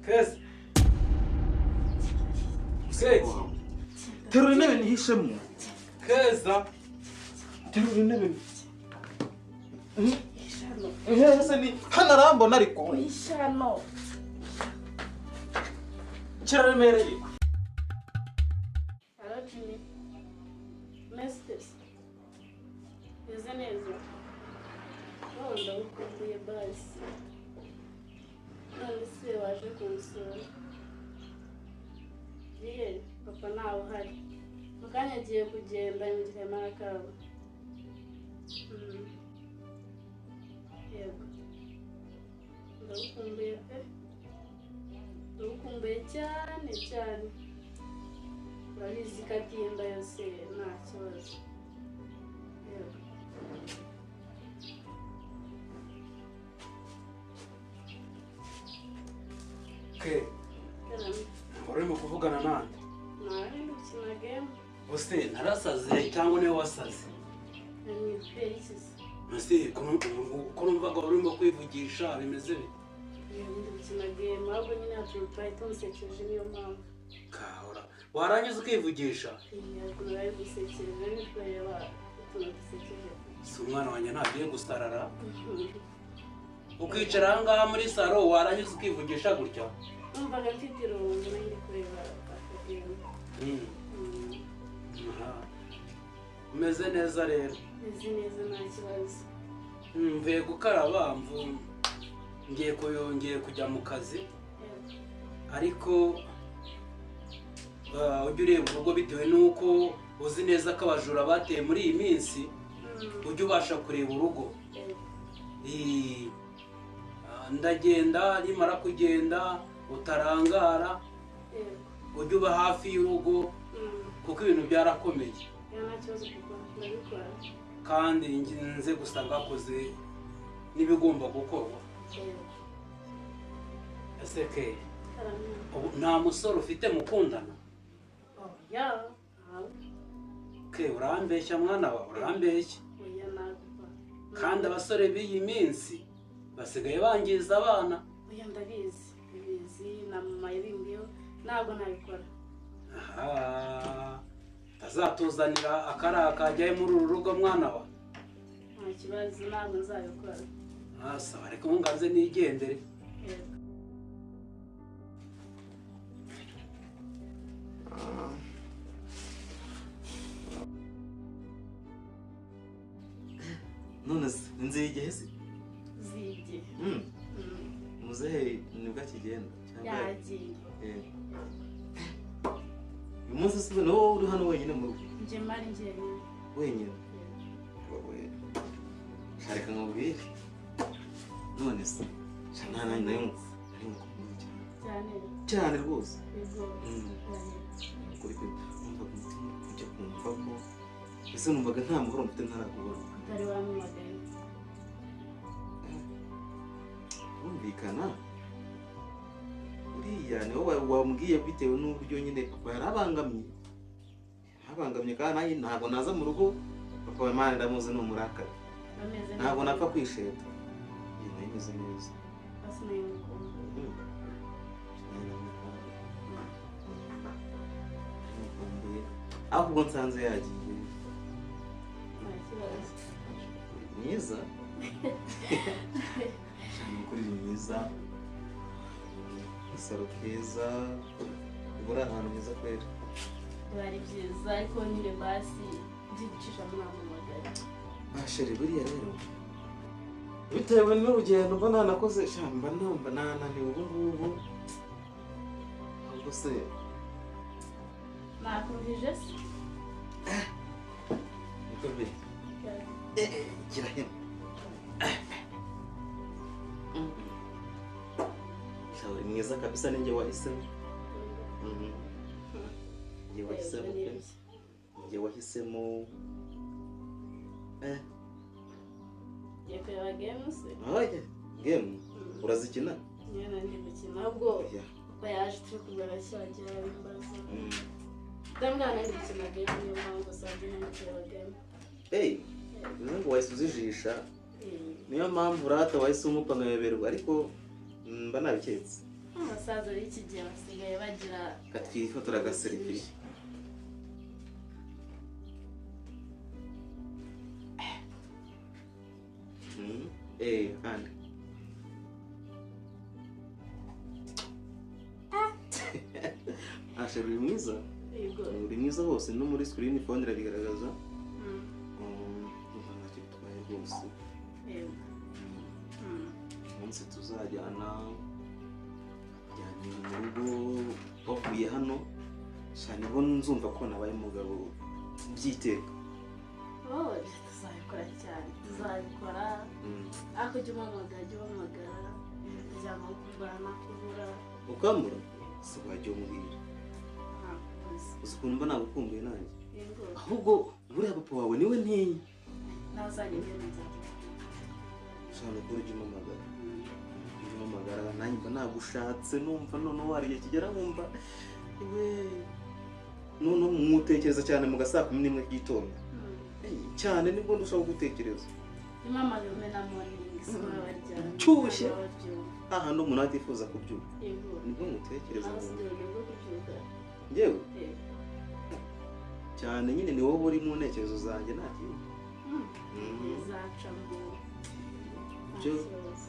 Keza. Seki. Terura intebe nihishemo. Keza. Terura intebe. Ese ni hano arambona ariko. Ishano. Kiraremereye. Hello Jimmy. Mestes. Ese neza. Oh, ndagukumbuye basi. None se waje kunsura. Ye, papa nawe uhari. Mukanya agiye kugenda imirimo y'akabo. Yego. Ndagukumbuye pe. Ndagukumbuye cyane cyane. Urabizi ko atinda yose nta kibazo. Yego. Okay. Urimo kuvugana nande? Nari ndukina game. Bose narasaze cyangwa niwe wasaze? Ni Felix. Nasi kurumvaga urimo kwivugisha bimeze bite? Ndukina game ahubwo nyine aturupaye tumusekeje niyo mpamvu. Kahora. Warangiza ukivugisha? Yego nari gusekeje ni kureba tunasekeje. Si umwana wanjye ntagiye gusarara. Ukicara aha ngaha muri saro warangiza ukivugisha gutya? Numvaga mfite irungu ndi kureba akagenda. Umeze neza rero? Meze neza nta kibazo. Mvuye gukaraba ngiye kujya mu kazi. Ariko ujya ureba urugo bitewe n'uko uzi neza ko abajura bateye muri iyi minsi, ujya ubasha kureba urugo. Ndagenda nimara kugenda utarangara, ujya uba hafi y'urugo kuko ibintu byarakomeye. Nta kibazo kuko ndabikora. Kandi nze gusanga akoze n'ibigomba gukorwa. Ese ke nta musore ufite mukundana? Ya. Ke urambeshya mwana wa, urambeshya. Oya nagupa. Kandi abasore b'iyi minsi basigaye bangiza abana. Oya ndabizi. Bizi na mama yabimbiyo ntabwo nabikora. Aha. Tazatuzanira akaraka ajyaye muri uru rugo mwana wa. Nta kibazo ntabwo nzabikora. Asa ariko nganze nigendere. None nzige se? Zige. Muzehe nibwo akigenda cyangwa yagiye. Uyu munsi se no uri hano wenyine mu rugo? Nje mari njyewe. Wenyine? Areka nkubwire. None se cyane nayo ari mukumbuye cyane. Cyane rwose. Kuri kuri umva kujya kumva ko ese numvaga nta mahoro mfite ntarakubona. Utari wamumagaye. Umvikana uriya ni wowe wambwiye bitewe n'uburyo nyine papa yarabangamye kandi nanjye ntabwo naza mu rugo papa wa Imana ndamuzi ni umurakari ntabwo napfa kwisheta nayo imeze neza ahubwo nsanze yagiye mwiza kuri mwiza isaro keza ubura ahantu heza kwera bari byiza ariko nyine basi byicisha mwamamagara basheri buriya rero bitewe n'urugendo mbona nakoze shamba numva nananiwe ubu ngubu ahubwo se nakumvije se niko be gira hino shawe mwiza kabisa ninjye wahisemo njye wahisemo Yakora games? Oya, game. Urazikina? Nyana ndi gukina ahubwo papa yaje tukugara cyagira bimbaza. Ndamwana ndi gukina game niyo mpamvu saje n'ikora game. Ngo wayisuzijisha. Niyo mpamvu urata wahise umupanga yaberwa ariko mba nabiketse. abasaza b'iki gihe basigaye bagira katwifotora agaselfie and uri mwiza uri mwiza hose no muri screen phone irabigaragaza ntacyo bitwaye rwose umunsi tuzajyana mu rugo bavuye hano cyane bo nzumva ko nabaye umugabo byiteka tuzabikora cyane tuzabikora ariko jya umamagara kugira ngo kurwara nakubura ukamura si wajya umubwira uzi ukuntu mba nagukumbuye nanjye ahubwo buriya papa wawe niwe ntinya nawe uzajya ugenda ushobora kuba ujya umamagara nanjye mba nagushatse numva noneho hari igihe kigera nkumva noneho mutekereza cyane mu gasaa 11 k'igitondo cyane nibwo ndushaho gutekereza impamagara umena morning sura barya cyushye aha no umuntu atifuza kubyuka nibwo mutekereza yewe cyane nyine ni wowe uri mu ntekerezo zanjye nta kintu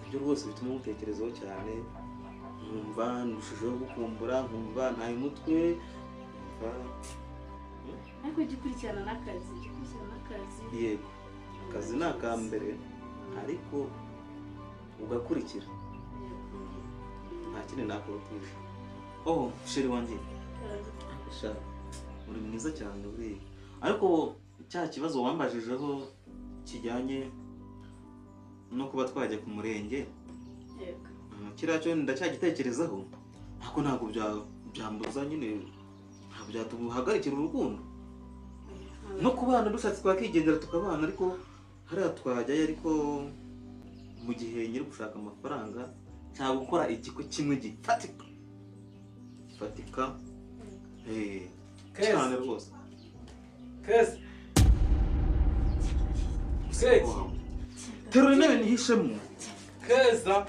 byo rwose bituma mutekerezaho cyane nkumva ndushijeho gukumbura nkumva ntaye umutwe ariko jya ukurikirana n'akazi yego akazi ni akambere ariko ugakurikira nta kindi nakurutisha sheri wanjye uri mwiza cyane buriya ariko cya kibazo wambajijeho kijyanye no kuba twajya ku murenge kiriya cyo ndacyagitekerezaho ariko ntabwo byambuza nyine ntabwo byatuhagarikira urukundo no kubana dushatse twakigendera tukabana ariko hariya twajyayo ariko mu gihe nyiri gushaka amafaranga cyangwa gukora igiko kimwe gifatika cyane rwose Keza terura intebe nihishemo Keza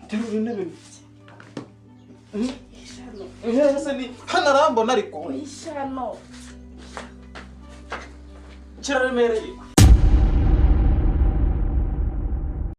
terura intebe ese ni hano arambona ariko ishano kiraremereye